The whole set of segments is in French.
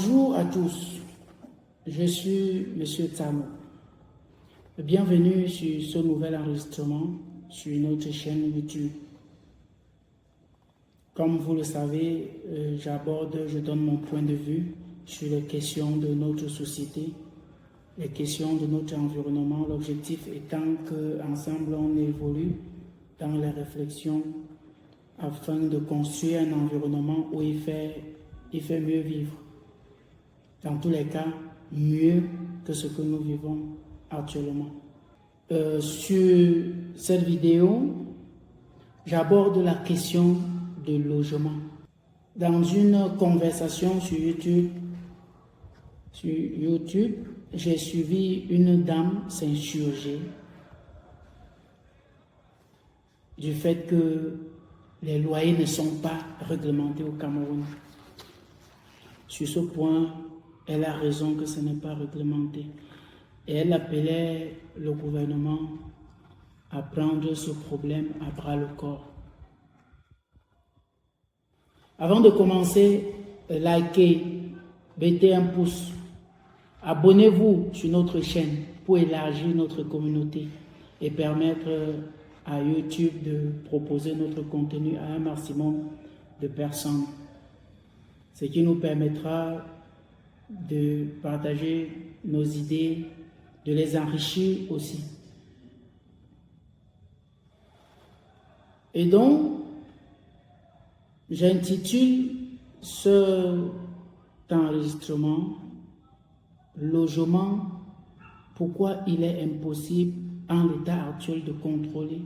Bonjour à tous, je suis M. Tsamo. Bienvenue sur ce nouvel enregistrement sur notre chaîne YouTube. Comme vous le savez, je donne mon point de vue sur les questions de notre société, les questions de notre environnement, l'objectif étant qu'ensemble on évolue dans les réflexions afin de construire un environnement où il fait mieux vivre. Dans tous les cas, mieux que ce que nous vivons actuellement. Sur cette vidéo, j'aborde la question de logement. Dans une conversation sur YouTube, j'ai suivi une dame s'insurger du fait que les loyers ne sont pas réglementés au Cameroun. Sur ce point, elle a raison que ce n'est pas réglementé. Et elle appelait le gouvernement à prendre ce problème à bras le corps. Avant de commencer, likez, mettez un pouce, abonnez-vous sur notre chaîne pour élargir notre communauté et permettre à YouTube de proposer notre contenu à un maximum de personnes. Ce qui nous permettra de partager nos idées, de les enrichir aussi. Et donc, j'intitule cet enregistrement « Logement, pourquoi il est impossible en l'état actuel de contrôler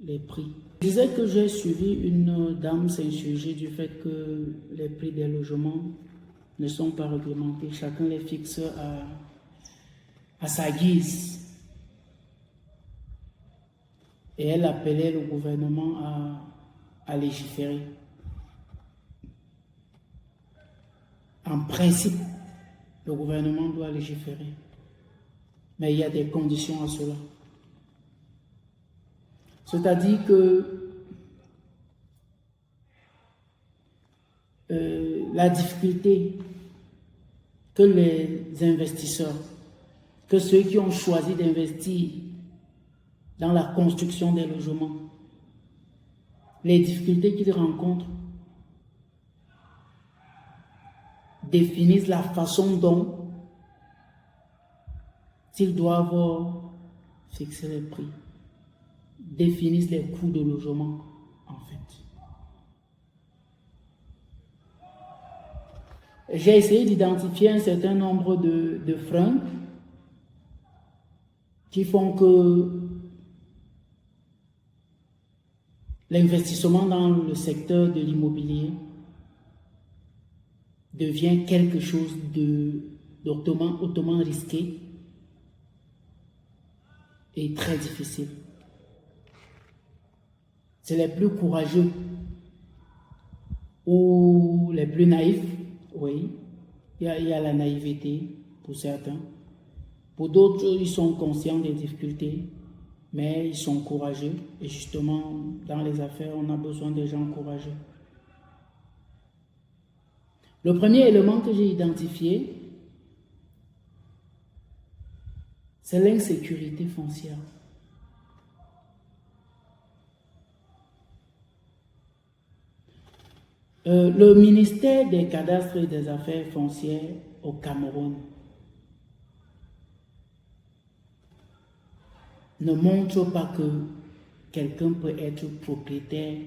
les prix ». Je disais que j'ai suivi une dame s'insurger du fait que les prix des logements ne sont pas réglementés. Chacun les fixe à sa guise. Et elle appelait le gouvernement à légiférer. En principe, le gouvernement doit légiférer. Mais il y a des conditions à cela. C'est-à-dire que la difficulté que les investisseurs, que ceux qui ont choisi d'investir dans la construction des logements, les difficultés qu'ils rencontrent définissent la façon dont ils doivent fixer les prix, définissent les coûts de logement en fait. J'ai essayé d'identifier un certain nombre de freins qui font que l'investissement dans le secteur de l'immobilier devient quelque chose hautement risqué et très difficile. C'est les plus courageux ou les plus naïfs, oui, il y a la naïveté pour certains. Pour d'autres, ils sont conscients des difficultés, mais ils sont courageux. Et justement, dans les affaires, on a besoin des gens courageux. Le premier élément que j'ai identifié, c'est l'insécurité foncière. Le ministère des cadastres et des affaires foncières au Cameroun ne montre pas que quelqu'un peut être propriétaire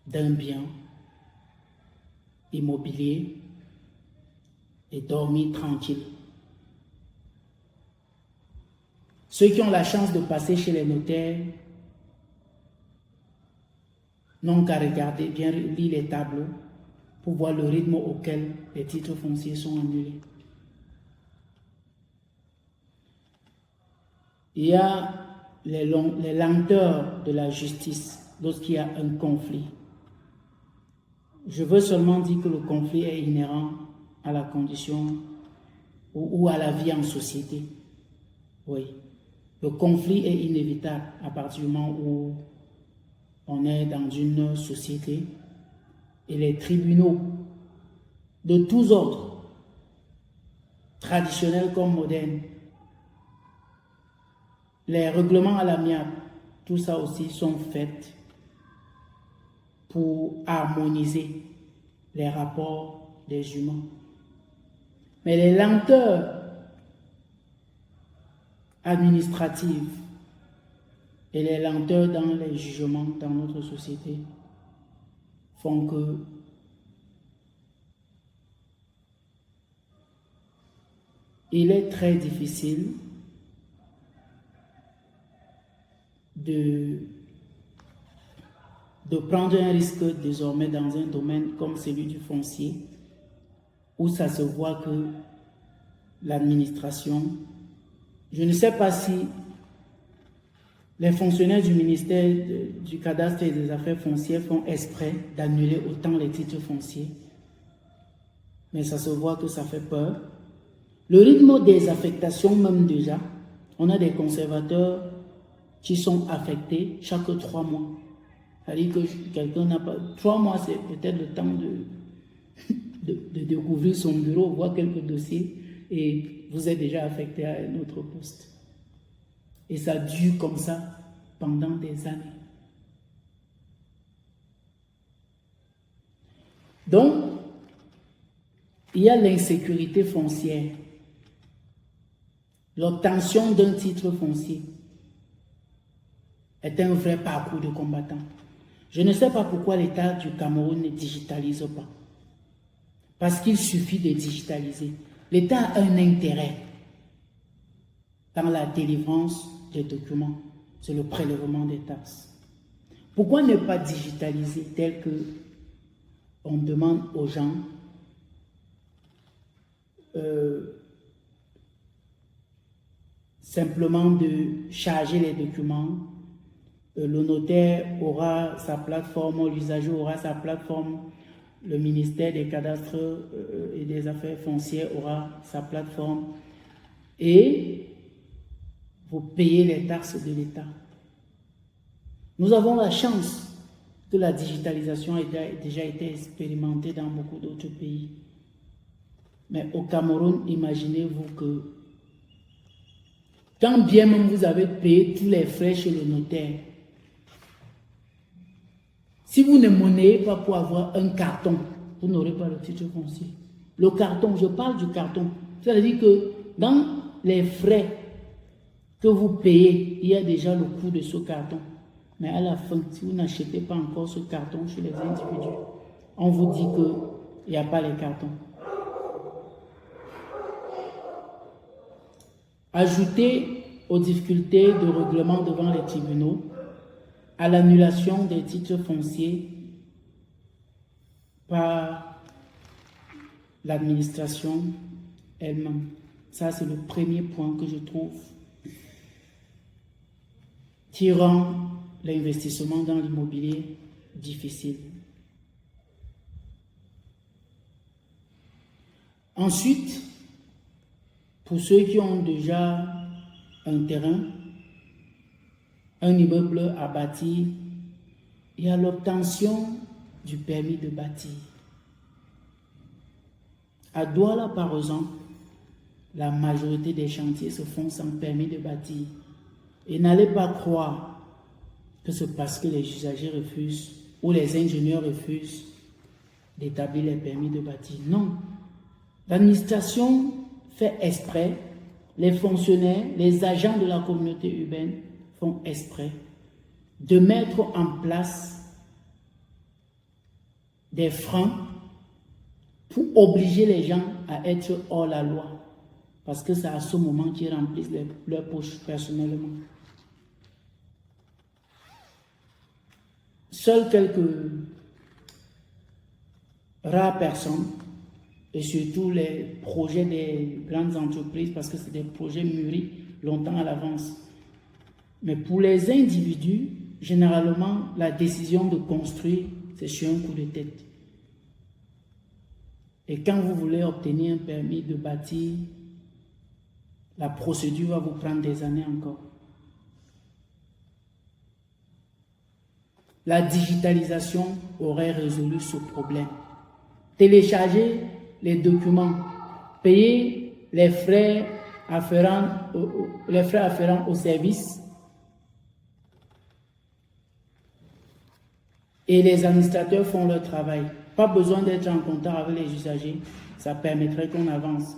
d'un bien immobilier et dormir tranquille. Ceux qui ont la chance de passer chez les notaires n'ont qu'à regarder, bien lire les tableaux pour voir le rythme auquel les titres fonciers sont annulés. Il y a les lenteurs de la justice lorsqu'il y a un conflit. Je veux seulement dire que le conflit est inhérent à la condition ou à la vie en société. Oui, le conflit est inévitable à partir du moment où on est dans une société et les tribunaux de tous ordres, traditionnels comme modernes. Les règlements à l'amiable, tout ça aussi sont faits pour harmoniser les rapports des humains. Mais les lenteurs administratives et les lenteurs dans les jugements dans notre société font que il est très difficile de prendre un risque désormais dans un domaine comme celui du foncier, où ça se voit que l'administration, je ne sais pas si les fonctionnaires du ministère du cadastre et des affaires foncières font exprès d'annuler autant les titres fonciers, mais ça se voit que ça fait peur. Le rythme des affectations même déjà, on a des conservateurs qui sont affectés chaque 3 mois. C'est-à-dire que quelqu'un n'a pas... 3 mois, c'est peut-être le temps de découvrir son bureau, voir quelques dossiers, et vous êtes déjà affecté à un autre poste. Et ça dure comme ça pendant des années. Donc, il y a l'insécurité foncière, l'obtention d'un titre foncier est un vrai parcours de combattant. Je ne sais pas pourquoi l'État du Cameroun ne digitalise pas. Parce qu'il suffit de digitaliser. L'État a un intérêt dans la délivrance des documents, c'est le prélèvement des taxes. Pourquoi ne pas digitaliser tel que on demande aux gens simplement de charger les documents? Le notaire aura sa plateforme, l'usager aura sa plateforme, le ministère des cadastres et des affaires foncières aura sa plateforme, et vous payez les taxes de l'État. Nous avons la chance que la digitalisation ait déjà été expérimentée dans beaucoup d'autres pays. Mais au Cameroun, imaginez-vous que quand bien même vous avez payé tous les frais chez le notaire, si vous ne monnayez pas pour avoir un carton, vous n'aurez pas le titre foncier. Le carton, je parle du carton. C'est-à-dire que dans les frais que vous payez, il y a déjà le coût de ce carton. Mais à la fin, si vous n'achetez pas encore ce carton chez les individus, on vous dit qu'il n'y a pas les cartons. Ajoutez aux difficultés de règlement devant les tribunaux, à l'annulation des titres fonciers par l'administration elle-même. Ça, c'est le premier point que je trouve qui rend l'investissement dans l'immobilier difficile. Ensuite, pour ceux qui ont déjà un terrain, un immeuble à bâtir, il y a l'obtention du permis de bâtir. À Douala, par exemple, la majorité des chantiers se font sans permis de bâtir. Et n'allez pas croire que c'est parce que les usagers refusent ou les ingénieurs refusent d'établir les permis de bâtir. Non. L'administration fait exprès, les fonctionnaires, les agents de la communauté urbaine font exprès de mettre en place des freins pour obliger les gens à être hors la loi. Parce que c'est à ce moment qu'ils remplissent leurs poches personnellement. Seules quelques rares personnes, et surtout les projets des grandes entreprises, parce que c'est des projets mûris longtemps à l'avance. Mais pour les individus, généralement, la décision de construire, c'est sur un coup de tête. Et quand vous voulez obtenir un permis de bâtir, la procédure va vous prendre des années encore. La digitalisation aurait résolu ce problème. Télécharger les documents, payer les frais afférents au service et les administrateurs font leur travail. Pas besoin d'être en contact avec les usagers, ça permettrait qu'on avance.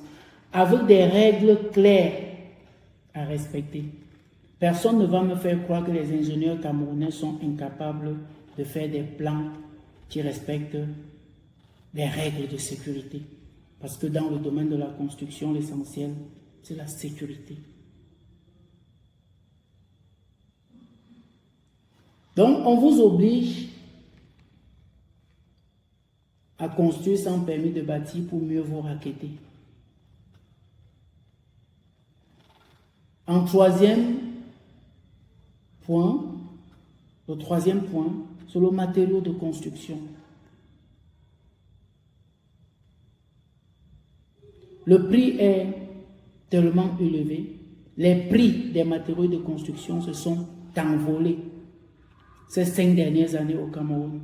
Avec des règles claires à respecter. Personne ne va me faire croire que les ingénieurs camerounais sont incapables de faire des plans qui respectent les règles de sécurité. Parce que dans le domaine de la construction, l'essentiel, c'est la sécurité. Donc, on vous oblige à construire sans permis de bâtir pour mieux vous racketter. En troisième point, le troisième point, c'est le matériau de construction. Le prix est tellement élevé, les prix des matériaux de construction se sont envolés ces 5 dernières années au Cameroun.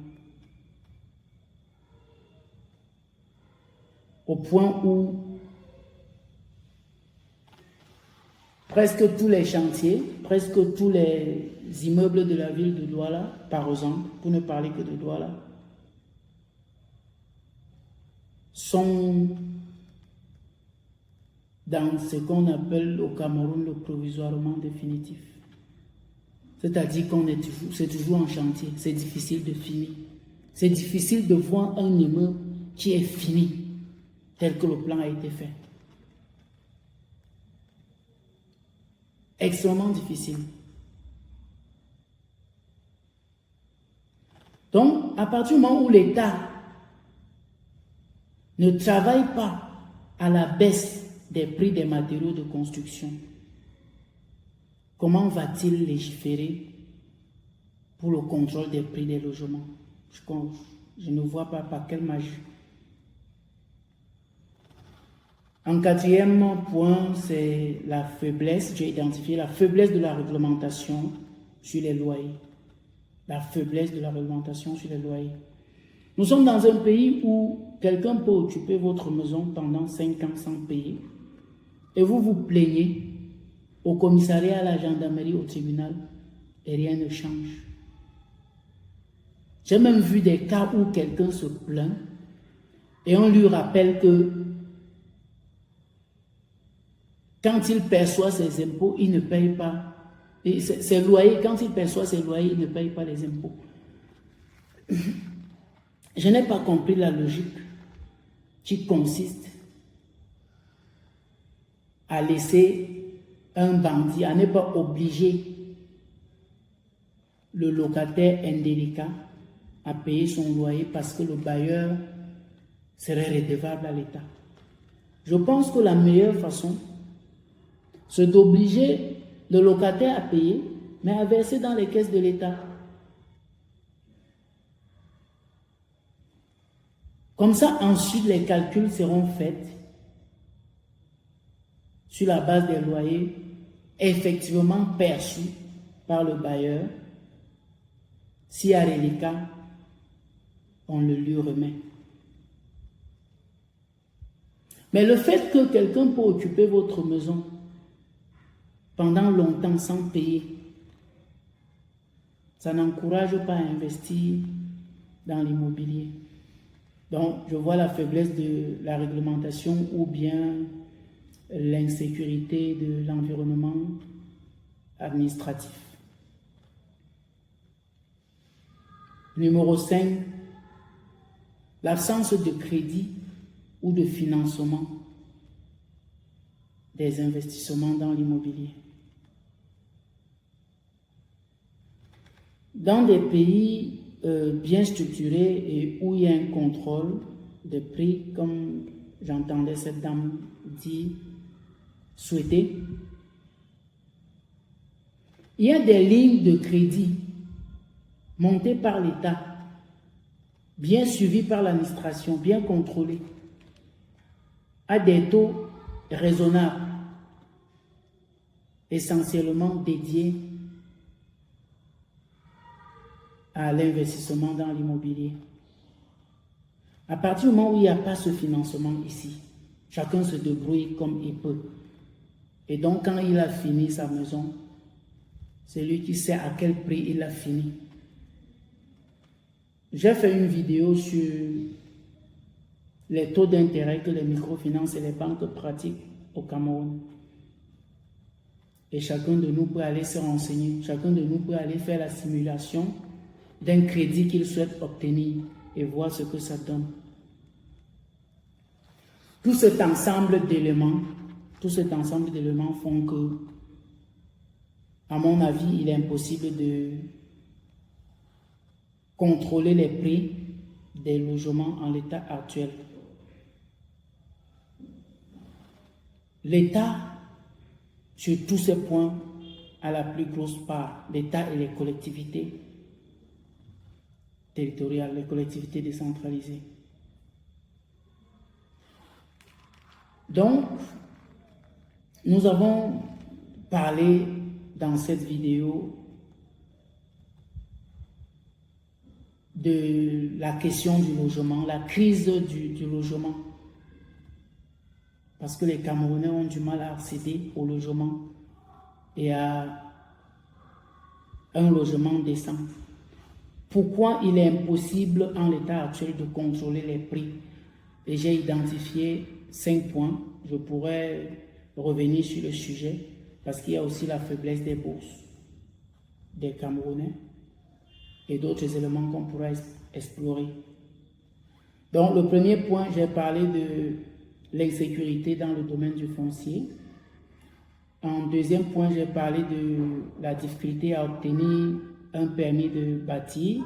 Au point où presque tous les chantiers, presque tous les immeubles de la ville de Douala, par exemple, pour ne parler que de Douala, sont dans ce qu'on appelle au Cameroun le provisoirement définitif. C'est-à-dire c'est toujours en chantier, c'est difficile de finir. C'est difficile de voir un immeuble qui est fini, tel que le plan a été fait. Extrêmement difficile. Donc, à partir du moment où l'État ne travaille pas à la baisse des prix des matériaux de construction, comment va-t-il légiférer pour le contrôle des prix des logements? Je ne vois pas par quelle magie. En quatrième point, c'est la faiblesse, j'ai identifié la faiblesse de la réglementation sur les loyers. La faiblesse de la réglementation sur les loyers. Nous sommes dans un pays où quelqu'un peut occuper votre maison pendant 5 ans sans payer et vous vous plaignez au commissariat, à la gendarmerie, au tribunal et rien ne change. J'ai même vu des cas où quelqu'un se plaint et on lui rappelle que quand il perçoit ses impôts, il ne paye pas. Et ses loyers, quand il perçoit ses loyers, il ne paye pas les impôts. Je n'ai pas compris la logique qui consiste à laisser un bandit, à ne pas obliger le locataire indélicat à payer son loyer parce que le bailleur serait redevable à l'État. Je pense que la meilleure façon, c'est d'obliger le locataire à payer, mais à verser dans les caisses de l'État. Comme ça, ensuite, les calculs seront faits sur la base des loyers effectivement perçus par le bailleur. S'il y a reliquat, on le lui remet. Mais le fait que quelqu'un peut occuper votre maison pendant longtemps sans payer, ça n'encourage pas à investir dans l'immobilier. Donc, je vois la faiblesse de la réglementation ou bien l'insécurité de l'environnement administratif. Numéro 5, l'absence de crédit ou de financement des investissements dans l'immobilier. Dans des pays bien structurés et où il y a un contrôle des prix, comme j'entendais cette dame dire, souhaiter, il y a des lignes de crédit montées par l'État, bien suivies par l'administration, bien contrôlées, à des taux raisonnables, essentiellement dédiés à l'investissement dans l'immobilier. À partir du moment où il n'y a pas ce financement ici, chacun se débrouille comme il peut. Et donc, quand il a fini sa maison, c'est lui qui sait à quel prix il a fini. J'ai fait une vidéo sur les taux d'intérêt que les microfinances et les banques pratiquent au Cameroun. Et chacun de nous peut aller se renseigner. Chacun de nous peut aller faire la simulation d'un crédit qu'il souhaite obtenir et voir ce que ça donne. Tout cet ensemble d'éléments font que, à mon avis, il est impossible de contrôler les prix des logements en l'état actuel. L'État, sur tous ces points, a la plus grosse part. L'État et les collectivités territoriales, les collectivités décentralisées. Donc, nous avons parlé dans cette vidéo de la question du logement, la crise du logement. Parce que les Camerounais ont du mal à accéder au logement et à un logement décent. Pourquoi il est impossible en l'état actuel de contrôler les prix? Et j'ai identifié 5 points. Je pourrais revenir sur le sujet parce qu'il y a aussi la faiblesse des bourses des Camerounais et d'autres éléments qu'on pourrait explorer. Donc le premier point, j'ai parlé de l'insécurité dans le domaine du foncier. En deuxième point, j'ai parlé de la difficulté à obtenir un permis de bâtir.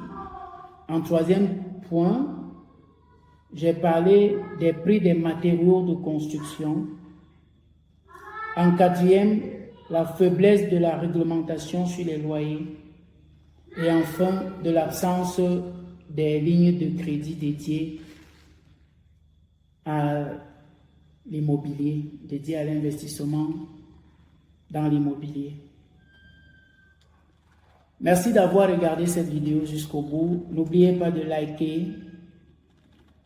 En troisième point, j'ai parlé des prix des matériaux de construction. En quatrième, la faiblesse de la réglementation sur les loyers. Et enfin, de l'absence des lignes de crédit dédiées à l'immobilier, dédiées à l'investissement dans l'immobilier. Merci d'avoir regardé cette vidéo jusqu'au bout. N'oubliez pas de liker,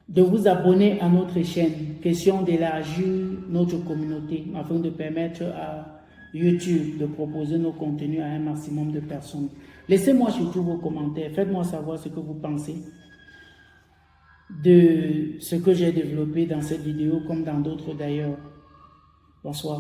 de vous abonner à notre chaîne. Question d'élargir notre communauté afin de permettre à YouTube de proposer nos contenus à un maximum de personnes. Laissez-moi surtout vos commentaires. Faites-moi savoir ce que vous pensez de ce que j'ai développé dans cette vidéo comme dans d'autres d'ailleurs. Bonsoir.